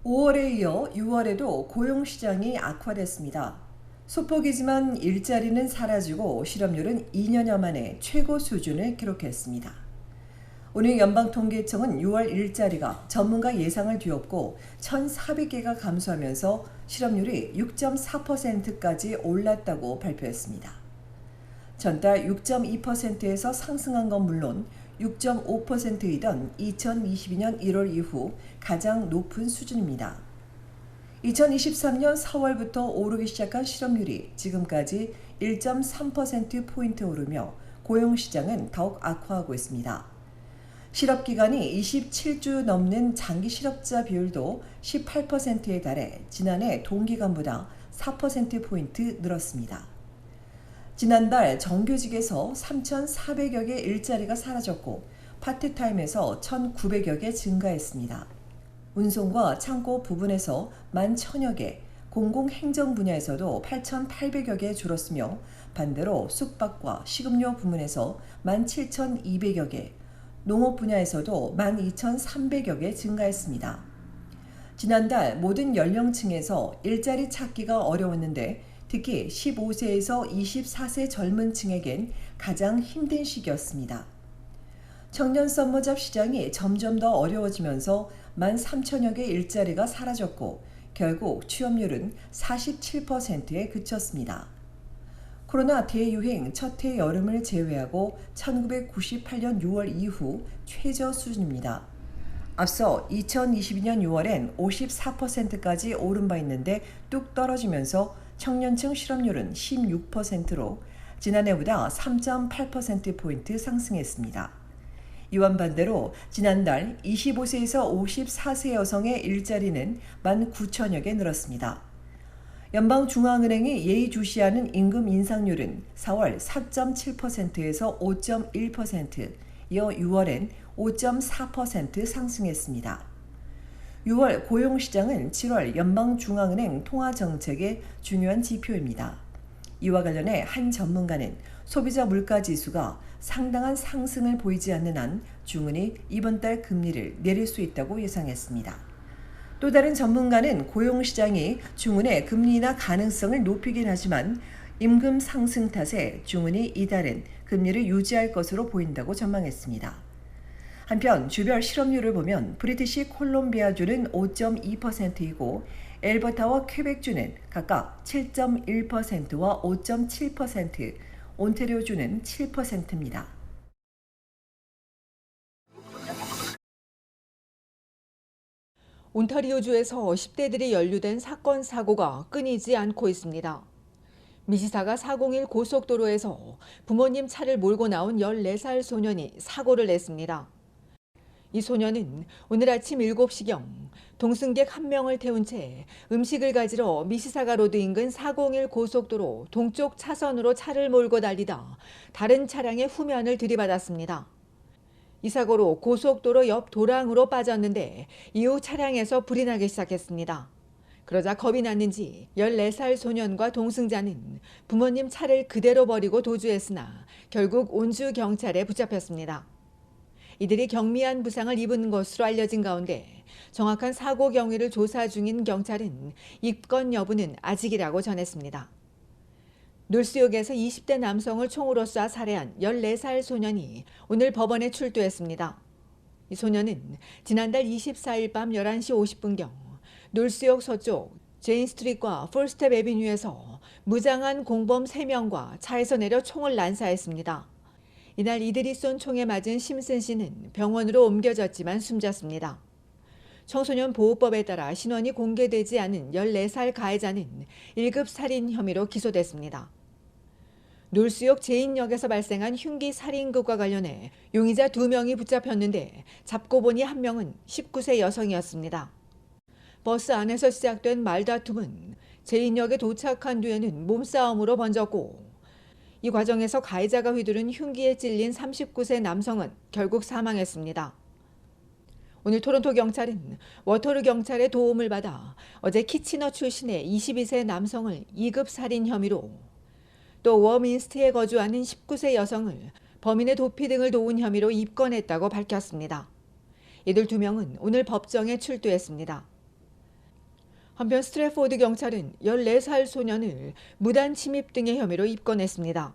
5월에 이어 6월에도 고용시장이 악화됐습니다. 소폭이지만 일자리는 사라지고 실업률은 2년여 만에 최고 수준을 기록했습니다. 오늘 연방통계청은 6월 일자리가 전문가 예상을 뒤엎고 1,400개가 감소하면서 실업률이 6.4%까지 올랐다고 발표했습니다. 전달 6.2%에서 상승한 건 물론 6.5%이던 2022년 1월 이후 가장 높은 수준입니다. 2023년 4월부터 오르기 시작한 실업률이 지금까지 1.3%포인트 오르며 고용시장은 더욱 악화하고 있습니다. 실업기간이 27주 넘는 장기 실업자 비율도 18%에 달해 지난해 동기간보다 4%포인트 늘었습니다. 지난달 정규직에서 3,400여 개 일자리가 사라졌고 파트타임에서 1,900여 개 증가했습니다. 운송과 창고 부분에서 11,000여 개, 공공행정 분야에서도 8,800여 개 줄었으며 반대로 숙박과 식음료 부문에서 17,200여 개, 농업 분야에서도 12,300여 개 증가했습니다. 지난달 모든 연령층에서 일자리 찾기가 어려웠는데 특히 15세에서 24세 젊은 층에겐 가장 힘든 시기였습니다. 청년 썸머잡 시장이 점점 더 어려워지면서 13,000여 개 일자리가 사라졌고 결국 취업률은 47%에 그쳤습니다. 코로나 대유행 첫 해 여름을 제외하고 1998년 6월 이후 최저 수준입니다. 앞서 2022년 6월엔 54%까지 오른 바 있는데 뚝 떨어지면서 청년층 실업률은 16%로 지난해보다 3.8%포인트 상승했습니다. 이와 반대로 지난달 25세에서 54세 여성의 일자리는 19,000여 개 늘었습니다. 연방중앙은행이 예의주시하는 임금 인상률은 4월 4.7%에서 5.1%, 이어 6월엔 5.4% 상승했습니다. 6월 고용시장은 7월 연방중앙은행 통화정책의 중요한 지표입니다. 이와 관련해 한 전문가는 소비자 물가지수가 상당한 상승을 보이지 않는 한 중은이 이번 달 금리를 내릴 수 있다고 예상했습니다. 또 다른 전문가는 고용시장이 중은의 금리 인하 가능성을 높이긴 하지만 임금 상승 탓에 중은이 이달엔 금리를 유지할 것으로 보인다고 전망했습니다. 한편 주별 실업률을 보면 브리티시 콜롬비아주는 5.2%이고 엘버타와 퀘벡주는 각각 7.1%와 5.7%, 온태리오주는 7%입니다. 온타리오주에서 10대들이 연루된 사건 사고가 끊이지 않고 있습니다. 미시사가 401 고속도로에서 부모님 차를 몰고 나온 14살 소년이 사고를 냈습니다. 이 소년은 오늘 아침 7시경 동승객 한 명을 태운 채 음식을 가지러 미시사가 로드 인근 401 고속도로 동쪽 차선으로 차를 몰고 달리다 다른 차량의 후면을 들이받았습니다. 이 사고로 고속도로 옆 도랑으로 빠졌는데 이후 차량에서 불이 나기 시작했습니다. 그러자 겁이 났는지 14살 소년과 동승자는 부모님 차를 그대로 버리고 도주했으나 결국 온주경찰에 붙잡혔습니다. 이들이 경미한 부상을 입은 것으로 알려진 가운데 정확한 사고 경위를 조사 중인 경찰은 입건 여부는 아직이라고 전했습니다. 놀수역에서 20대 남성을 총으로 쏴 살해한 14살 소년이 오늘 법원에 출두했습니다. 이 소년은 지난달 24일 밤 11시 50분경 놀수역 서쪽 제인 스트리트과 폴스텝 애비뉴에서 무장한 공범 3명과 차에서 내려 총을 난사했습니다. 이날 이들이 쏜 총에 맞은 심슨 씨는 병원으로 옮겨졌지만 숨졌습니다. 청소년 보호법에 따라 신원이 공개되지 않은 14살 가해자는 1급 살인 혐의로 기소됐습니다. 놀수역 제인역에서 발생한 흉기 살인극과 관련해 용의자 2명이 붙잡혔는데 잡고 보니 1명은 19세 여성이었습니다. 버스 안에서 시작된 말다툼은 제인역에 도착한 뒤에는 몸싸움으로 번졌고 이 과정에서 가해자가 휘두른 흉기에 찔린 39세 남성은 결국 사망했습니다. 오늘 토론토 경찰은 워터루 경찰의 도움을 받아 어제 키치너 출신의 22세 남성을 2급 살인 혐의로 또 워민스트에 거주하는 19세 여성을 범인의 도피 등을 도운 혐의로 입건했다고 밝혔습니다. 이들 2명은 오늘 법정에 출두했습니다. 한편 스트래포드 경찰은 14살 소년을 무단 침입 등의 혐의로 입건했습니다.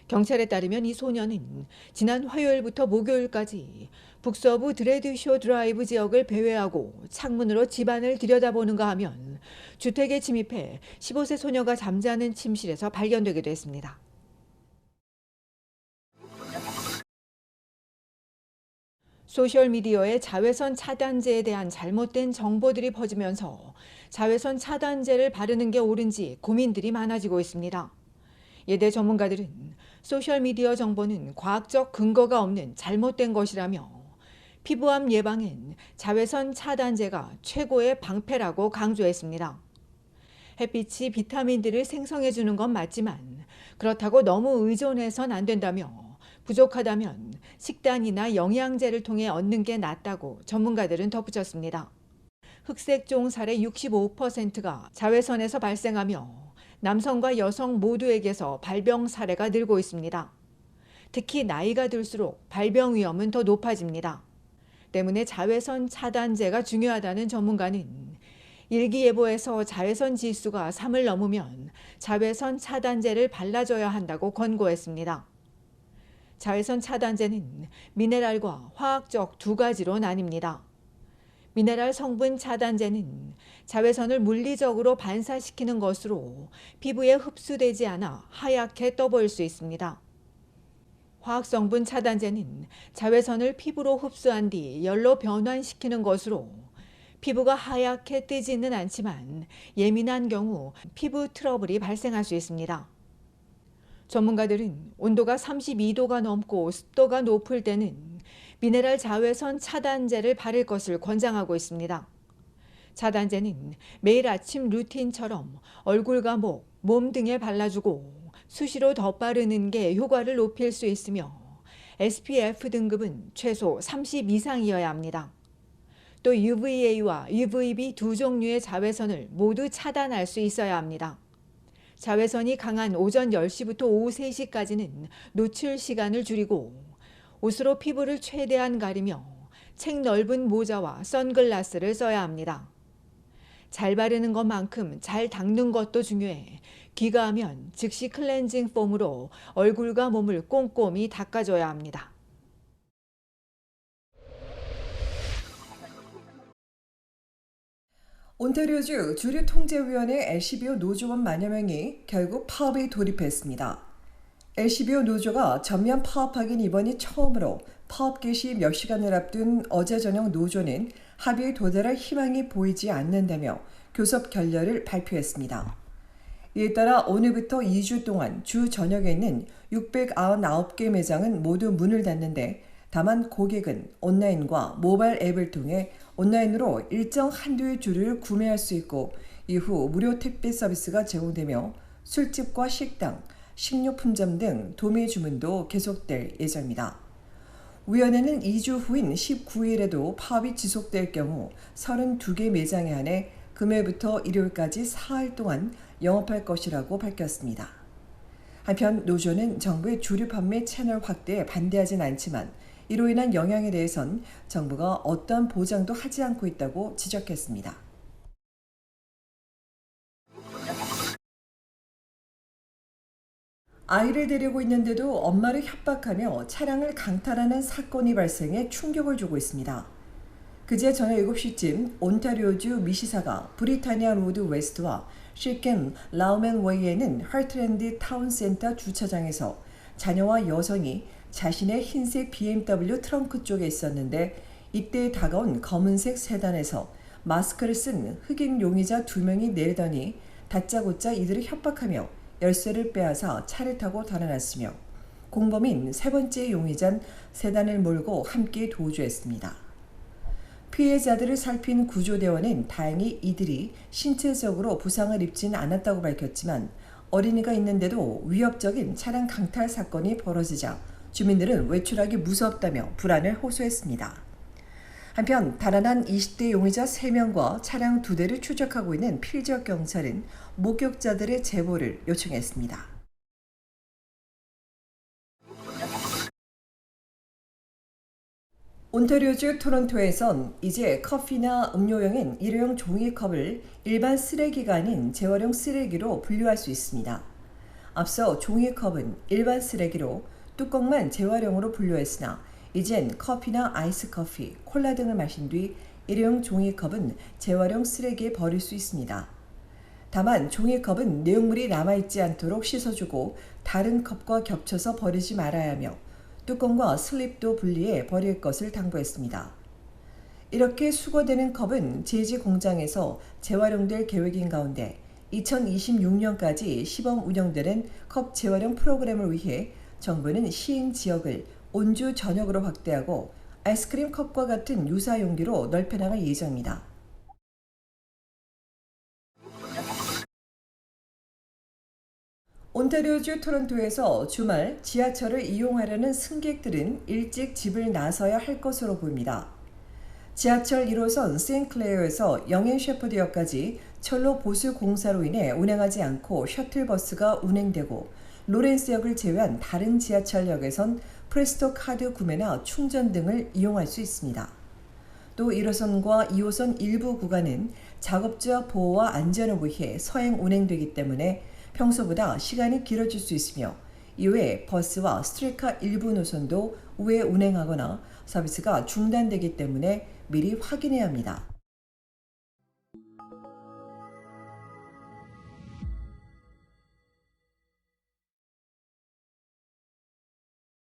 경찰에 따르면 이 소년은 지난 화요일부터 목요일까지 북서부 드레드쇼 드라이브 지역을 배회하고 창문으로 집안을 들여다보는가 하면 주택에 침입해 15세 소녀가 잠자는 침실에서 발견되기도 했습니다. 소셜미디어에 자외선 차단제에 대한 잘못된 정보들이 퍼지면서 자외선 차단제를 바르는 게 옳은지 고민들이 많아지고 있습니다. 이에 대해 전문가들은 소셜미디어 정보는 과학적 근거가 없는 잘못된 것이라며 피부암 예방엔 자외선 차단제가 최고의 방패라고 강조했습니다. 햇빛이 비타민들을 생성해주는 건 맞지만 그렇다고 너무 의존해선 안 된다며 부족하다면 식단이나 영양제를 통해 얻는 게 낫다고 전문가들은 덧붙였습니다. 흑색종 살의 65%가 자외선에서 발생하며 남성과 여성 모두에게서 발병 사례가 늘고 있습니다. 특히 나이가 들수록 발병 위험은 더 높아집니다. 때문에 자외선 차단제가 중요하다는 전문가는 일기예보에서 자외선 지수가 3을 넘으면 자외선 차단제를 발라줘야 한다고 권고했습니다. 자외선 차단제는 미네랄과 화학적 두 가지로 나뉩니다. 미네랄 성분 차단제는 자외선을 물리적으로 반사시키는 것으로 피부에 흡수되지 않아 하얗게 떠보일 수 있습니다. 화학성분 차단제는 자외선을 피부로 흡수한 뒤 열로 변환시키는 것으로 피부가 하얗게 뜨지는 않지만 예민한 경우 피부 트러블이 발생할 수 있습니다. 전문가들은 온도가 32도가 넘고 습도가 높을 때는 미네랄 자외선 차단제를 바를 것을 권장하고 있습니다. 차단제는 매일 아침 루틴처럼 얼굴과 목, 몸 등에 발라주고 수시로 덧바르는 게 효과를 높일 수 있으며 SPF 등급은 최소 30 이상이어야 합니다. 또 UVA와 UVB 두 종류의 자외선을 모두 차단할 수 있어야 합니다. 자외선이 강한 오전 10시부터 오후 3시까지는 노출 시간을 줄이고 옷으로 피부를 최대한 가리며 책 넓은 모자와 선글라스를 써야 합니다. 잘 바르는 것만큼 잘 닦는 것도 중요해 귀가하면 즉시 클렌징 폼으로 얼굴과 몸을 꼼꼼히 닦아줘야 합니다. 온타리오주 주류통제위원회 LCBO 노조원 만여 명이 결국 파업에 돌입했습니다. LCBO 노조가 전면 파업하긴 이번이 처음으로 파업 개시 몇 시간을 앞둔 어제 저녁 노조는 합의에 도달할 희망이 보이지 않는다며 교섭 결렬을 발표했습니다. 이에 따라 오늘부터 2주 동안 주 전역에 있는 699개 매장은 모두 문을 닫는데 다만 고객은 온라인과 모바일 앱을 통해 온라인으로 일정 한도의 주류를 구매할 수 있고 이후 무료 택배 서비스가 제공되며 술집과 식당, 식료품점 등 도매 주문도 계속될 예정입니다. 위원회는 2주 후인 19일에도 파업이 지속될 경우 32개 매장에 한해 금요일부터 일요일까지 사흘 동안 영업할 것이라고 밝혔습니다. 한편 노조는 정부의 주류 판매 채널 확대에 반대하진 않지만 이로 인한 영향에 대해선 정부가 어떠한 보장도 하지 않고 있다고 지적했습니다. 아이를 데리고 있는데도 엄마를 협박하며 차량을 강탈하는 사건이 발생해 충격을 주고 있습니다. 그제 저녁 7시쯤 온타리오주 미시사가 브리타니아 로드 웨스트와 실캠 라우멘 웨이에는 하트랜드 타운센터 주차장에서 자녀와 여성이 자신의 흰색 BMW 트렁크 쪽에 있었는데 이때 다가온 검은색 세단에서 마스크를 쓴 흑인 용의자 2명이 내리더니 다짜고짜 이들을 협박하며 열쇠를 빼앗아 차를 타고 달아났으며 공범인 세 번째 용의자는 세단을 몰고 함께 도주했습니다. 피해자들을 살핀 구조대원은 다행히 이들이 신체적으로 부상을 입지는 않았다고 밝혔지만 어린이가 있는데도 위협적인 차량 강탈 사건이 벌어지자 주민들은 외출하기 무섭다며 불안을 호소했습니다. 한편 달아난 20대 용의자 3명과 차량 2대를 추적하고 있는 필지역 경찰은 목격자들의 제보를 요청했습니다. 온타리오주 토론토에선 이제 커피나 음료용인 일회용 종이컵을 일반 쓰레기가 아닌 재활용 쓰레기로 분류할 수 있습니다. 앞서 종이컵은 일반 쓰레기로 뚜껑만 재활용으로 분류했으나 이젠 커피나 아이스 커피, 콜라 등을 마신 뒤 일회용 종이컵은 재활용 쓰레기에 버릴 수 있습니다. 다만 종이컵은 내용물이 남아있지 않도록 씻어주고 다른 컵과 겹쳐서 버리지 말아야 하며 뚜껑과 슬립도 분리해 버릴 것을 당부했습니다. 이렇게 수거되는 컵은 제지 공장에서 재활용될 계획인 가운데 2026년까지 시범 운영되는 컵 재활용 프로그램을 위해 정부는 시행 지역을 온주 전역으로 확대하고 아이스크림 컵과 같은 유사 용기로 넓혀나갈 예정입니다. 온타리오주 토론토에서 주말 지하철을 이용하려는 승객들은 일찍 집을 나서야 할 것으로 보입니다. 지하철 1호선 세인클레어에서 영앤 셰퍼드역까지 철로 보수 공사로 인해 운행하지 않고 셔틀버스가 운행되고 로렌스역을 제외한 다른 지하철역에선 프레스토 카드 구매나 충전 등을 이용할 수 있습니다. 또 1호선과 2호선 일부 구간은 작업자 보호와 안전을 위해 서행 운행되기 때문에 평소보다 시간이 길어질 수 있으며 이외에 버스와 스트리카 일부 노선도 우회 운행하거나 서비스가 중단되기 때문에 미리 확인해야 합니다.